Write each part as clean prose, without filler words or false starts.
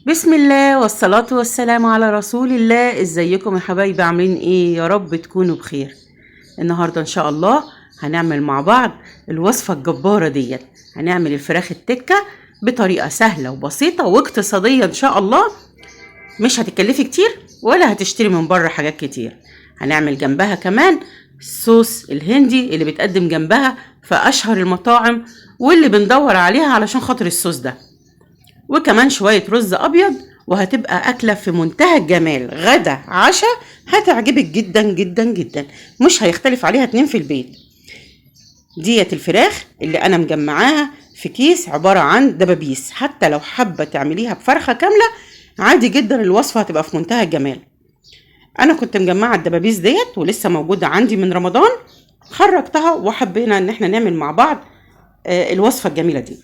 بسم الله والصلاة والسلام على رسول الله. ازيكم يا حبايبي؟ عاملين ايه؟ يا رب تكونوا بخير. النهاردة ان شاء الله هنعمل مع بعض الوصفة الجبارة ديت. هنعمل الفراخ التكة بطريقة سهلة وبسيطة واقتصادية ان شاء الله. مش هتكلفي كتير ولا هتشتري من بره حاجات كتير. هنعمل جنبها كمان الصوص الهندي اللي بيتقدم جنبها في اشهر المطاعم واللي بندور عليها علشان خاطر الصوص ده، وكمان شوية رز أبيض، وهتبقى أكلة في منتهى الجمال. غدا عشاء هتعجبك جدا جدا جدا، مش هيختلف عليها اتنين في البيت. ديت الفراخ اللي أنا مجمعاها في كيس عبارة عن دبابيس. حتى لو حابة تعمليها بفرخة كاملة عادي جدا، الوصفة هتبقى في منتهى الجمال. أنا كنت مجمعة الدبابيس ديت ولسه موجودة عندي من رمضان، خرجتها وحبينا إن احنا نعمل مع بعض الوصفة الجميلة دي.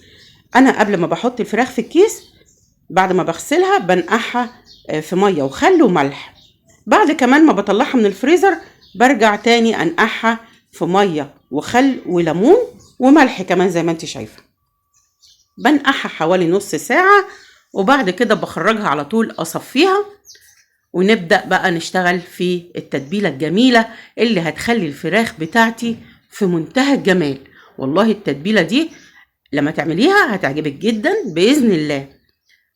أنا قبل ما بحط الفراخ في الكيس، بعد ما بغسلها بنقعها في ميه وخل وملح. بعد كمان ما بطلعها من الفريزر برجع تاني انقعها في ميه وخل وليمون وملح كمان زي ما انت شايفه. بنقعها حوالي نص ساعه وبعد كده بخرجها على طول اصفيها، ونبدأ بقى نشتغل في التتبيلة الجميلة اللي هتخلي الفراخ بتاعتي في منتهى الجمال. والله التتبيلة دي لما تعمليها هتعجبك جدا بإذن الله،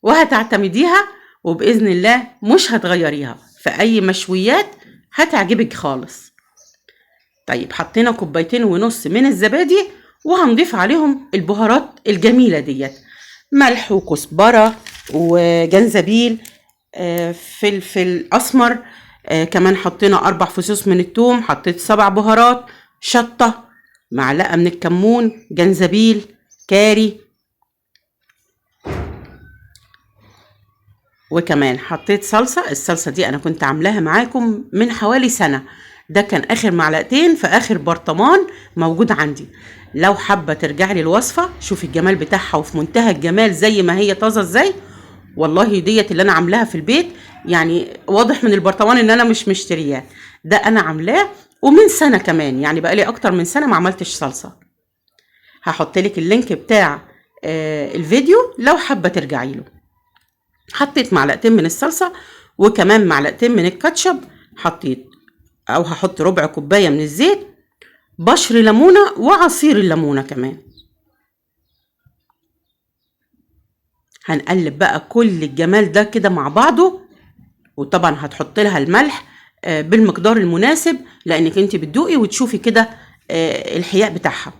وهتعتمديها وبإذن الله مش هتغيريها في أي مشويات، هتعجبك خالص. طيب حطينا 2.5 كوب من الزبادي وهنضيف عليهم البهارات الجميلة ديت: ملح وكزبرة وجنزبيل، فلفل أسمر، كمان حطينا 4 فصوص من الثوم، حطيت 7 بهارات، شطة، معلقة من الكمون، جنزبيل، كاري، وكمان حطيت صلصة. الصلصة دي أنا كنت عاملاها معاكم من حوالي سنة، ده كان آخر معلقتين في آخر برطمان موجود عندي. لو حابة ترجع لي الوصفة شوفي الجمال بتاعها وفي منتهى الجمال زي ما هي طازة ازاي. والله ديت اللي أنا عاملاها في البيت، يعني واضح من البرطمان إن أنا مش مشترياه، ده أنا عاملاه ومن سنة كمان، يعني بقالي أكتر من سنة ما عملتش صلصة. هحط لك اللينك بتاع الفيديو لو حابة ترجعي له. حطيت معلقتين من الصلصة وكمان معلقتين من الكاتشب، حطيت او هحط ربع كوباية من الزيت، بشر ليمونة وعصير الليمونة كمان. هنقلب بقى كل الجمال ده كده مع بعضه، وطبعا هتحط لها الملح بالمقدار المناسب لانك انت بتدوقي وتشوفي كده الحياء بتاعها.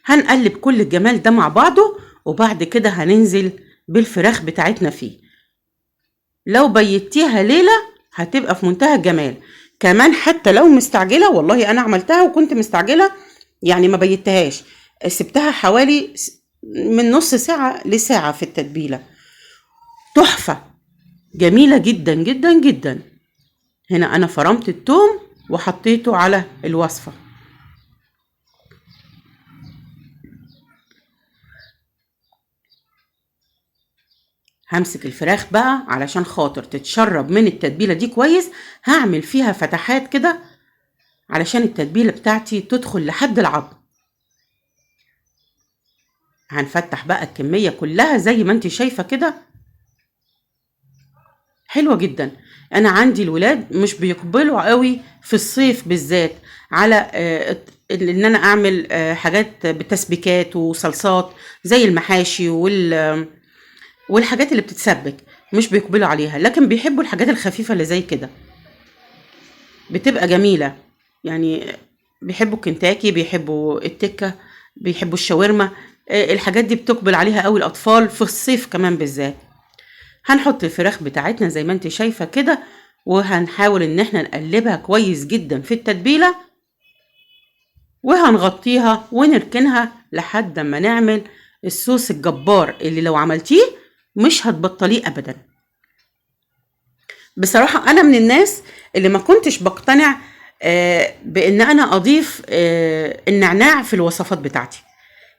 هنقلب كل الجمال ده مع بعضه وبعد كده هننزل بالفراخ بتاعتنا فيه. لو بيتيها ليلة هتبقى في منتهى الجمال. كمان حتى لو مستعجلة، والله أنا عملتها وكنت مستعجلة يعني ما بيتهاش، سبتها حوالي من نص ساعة لساعة في التتبيلة، تحفة جميلة جدا جدا جدا. هنا أنا فرمت الثوم وحطيته على الوصفة. همسك الفراخ بقى علشان خاطر تتشرب من التتبيلة دي كويس، هعمل فيها فتحات كده علشان التتبيلة بتاعتي تدخل لحد العظم. هنفتح بقى الكمية كلها زي ما انت شايفة كده، حلوة جدا. انا عندي الولاد مش بيقبلوا قوي في الصيف بالذات على ان انا اعمل حاجات بتسبيكات وصلصات زي المحاشي والحاجات اللي بتتسبك، مش بيقبلوا عليها، لكن بيحبوا الحاجات الخفيفة اللي زي كده، بتبقى جميلة. يعني بيحبوا الكنتاكي، بيحبوا التكة، بيحبوا الشاورما، الحاجات دي بتقبل عليها قوي الأطفال في الصيف كمان بالذات. هنحط الفراخ بتاعتنا زي ما انت شايفة كده، وهنحاول ان احنا نقلبها كويس جدا في التتبيلة، وهنغطيها ونركنها لحد ما نعمل الصوص الجبار اللي لو عملتيه مش هتبطليه ابدا. بصراحة انا من الناس اللي ما كنتش بقتنع بان انا اضيف النعناع في الوصفات بتاعتي.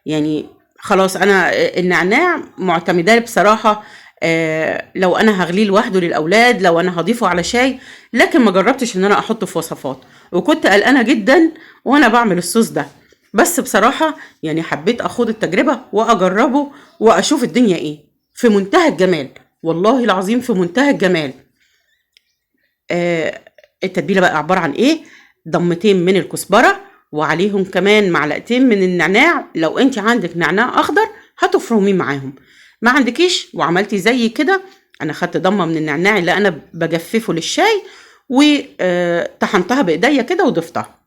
يعني خلاص انا النعناع معتمدة بصراحة، لو انا هغليه لوحده للاولاد، لو انا هضيفه على شاي، لكن ما جربتش ان انا احطه في وصفات، وكنت قلقانة جدا وانا بعمل الصوص ده. بس بصراحة يعني حبيت اخد التجربة واجربه واشوف الدنيا ايه، في منتهى الجمال والله العظيم في منتهى الجمال. التتبيله بقى عباره عن ايه؟ ضمتين من الكزبره، وعليهم كمان معلقتين من النعناع. لو انت عندك نعناع اخضر هتفرميه معاهم، ما عندكيش وعملتي زي كده، انا خدت ضمه من النعناع اللي انا بجففه للشاي وطحنتها بايديا كده وضفتها.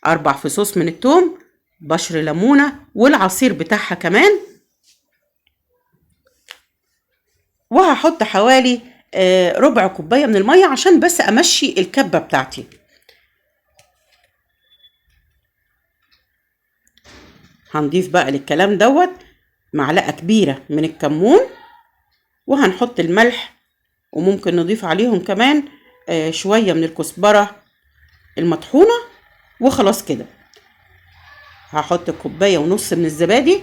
4 فصوص من الثوم، بشر ليمونه والعصير بتاعها كمان، وهحط حوالي ربع كوبايه من الميه عشان بس امشي الكبه بتاعتي. هنضيف بقى للكلام دوت معلقه كبيره من الكمون، وهنحط الملح، وممكن نضيف عليهم كمان شويه من الكزبره المطحونه، وخلاص كده. هحط كوبايه ونص من الزبادي،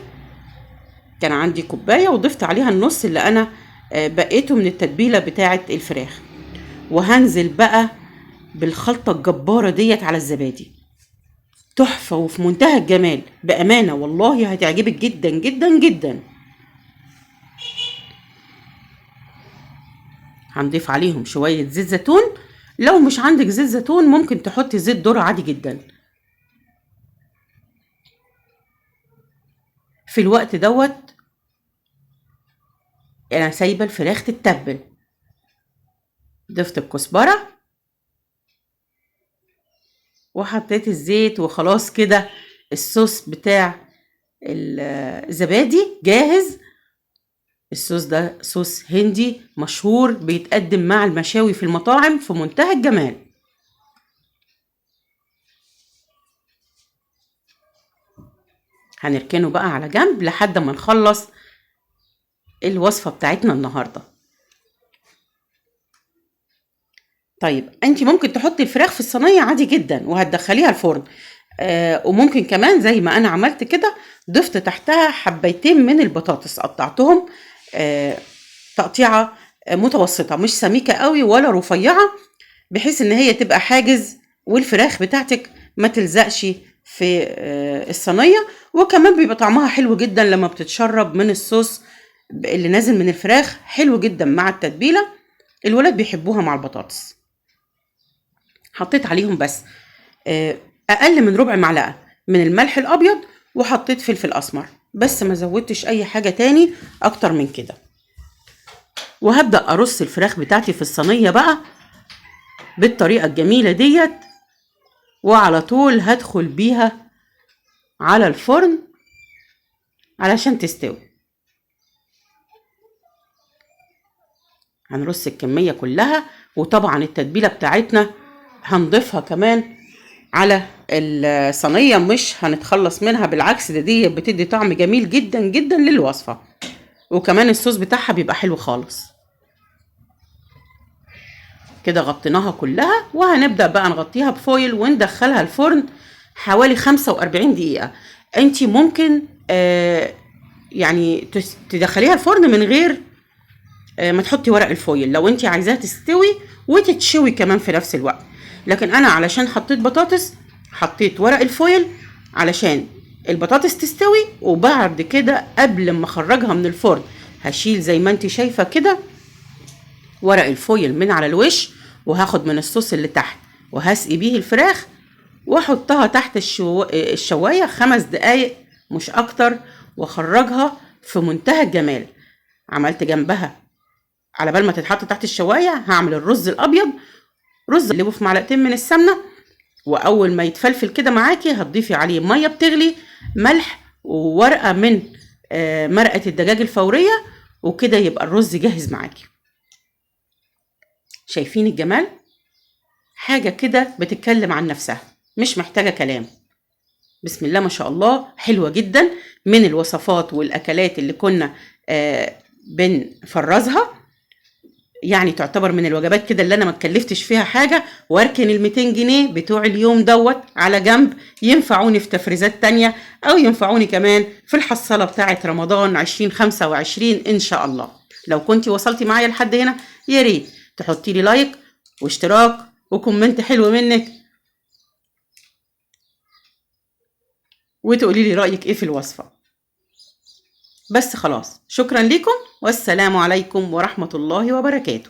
كان عندي كوبايه وضفت عليها النص اللي انا بقيته من التتبيله بتاعه الفراخ، وهنزل بقى بالخلطه الجباره ديت على الزبادي. تحفه وفي منتهى الجمال بامانه، والله هتعجبك جدا جدا جدا. هنضيف عليهم شويه زيت زيتون، لو مش عندك زيت زيتون ممكن تحطي زيت ذرة عادي جدا. في الوقت دوت انا سايبه الفراخ تتبل. ضفت الكزبره وحطيت الزيت، وخلاص كده الصوص بتاع الزبادي جاهز. الصوص ده صوص هندي مشهور، بيتقدم مع المشاوي في المطاعم في منتهى الجمال. هنركنه بقى على جنب لحد ما نخلص الوصفة بتاعتنا النهاردة. طيب انت ممكن تحطي الفراخ في الصينية عادي جدا وهتدخليها الفرن، وممكن كمان زي ما انا عملت كده ضفت تحتها حبيتين من البطاطس، قطعتهم تقطيعة متوسطة، مش سميكة قوي ولا رفيعة، بحيث ان هي تبقى حاجز والفراخ بتاعتك ما تلزقش في الصينية. وكمان بيبقى طعمها حلو جدا لما بتتشرب من الصوص اللي نازل من الفراخ، حلو جدا مع التتبيلة، الولاد بيحبوها مع البطاطس. حطيت عليهم بس اقل من ربع معلقة من الملح الابيض، وحطيت فلفل اسمر بس، ما زودتش اي حاجة تاني اكتر من كده. وهبدأ ارص الفراخ بتاعتي في الصينية بقى بالطريقة الجميلة ديت، وعلى طول هدخل بيها على الفرن علشان تستوي. هنرص الكمية كلها، وطبعا التتبيلة بتاعتنا هنضيفها كمان على الصينية، مش هنتخلص منها، بالعكس دي بتدي طعم جميل جدا جدا للوصفة، وكمان الصوص بتاعها بيبقى حلو خالص. كده غطيناها كلها، وهنبدأ بقى نغطيها بفويل وندخلها الفرن حوالي 45 دقيقة. انتي ممكن يعني تدخليها الفرن من غير ما تحطي ورق الفويل لو انتي عايزاها تستوي وتتشوي كمان في نفس الوقت، لكن انا علشان حطيت بطاطس حطيت ورق الفويل علشان البطاطس تستوي. وبعد كده قبل ما اخرجها من الفرن هشيل زي ما انتي شايفة كده ورق الفويل من على الوش، وهاخد من الصوص اللي تحت وهسقي بيه الفراخ، واحطها تحت الشواية 5 دقايق مش اكتر، واخرجها في منتهى الجمال. عملت جنبها على بال ما تتحط تحت الشواية هعمل الرز الابيض، رز اللي في معلقتين من السمنة، واول ما يتفلفل كده معاكي هتضيفي عليه مية بتغلي، ملح، وورقة من مرقة الدجاج الفورية، وكده يبقى الرز جاهز معاكي. شايفين الجمال؟ حاجة كده بتتكلم عن نفسها، مش محتاجة كلام. بسم الله ما شاء الله، حلوة جدا، من الوصفات والأكلات اللي كنا بنفرزها، يعني تعتبر من الوجبات كده اللي أنا ما اتكلفتش فيها حاجة، واركن ال200 جنيه بتوع اليوم دوت على جنب، ينفعوني في تفريزات تانية، أو ينفعوني كمان في الحصالة بتاعة رمضان 2025 إن شاء الله. لو كنتي وصلتي معايا لحد هنا يا ريت تحطي لي لايك واشتراك وكومنت حلو منك، وتقولي لي رأيك ايه في الوصفة. بس خلاص، شكرا لكم والسلام عليكم ورحمة الله وبركاته.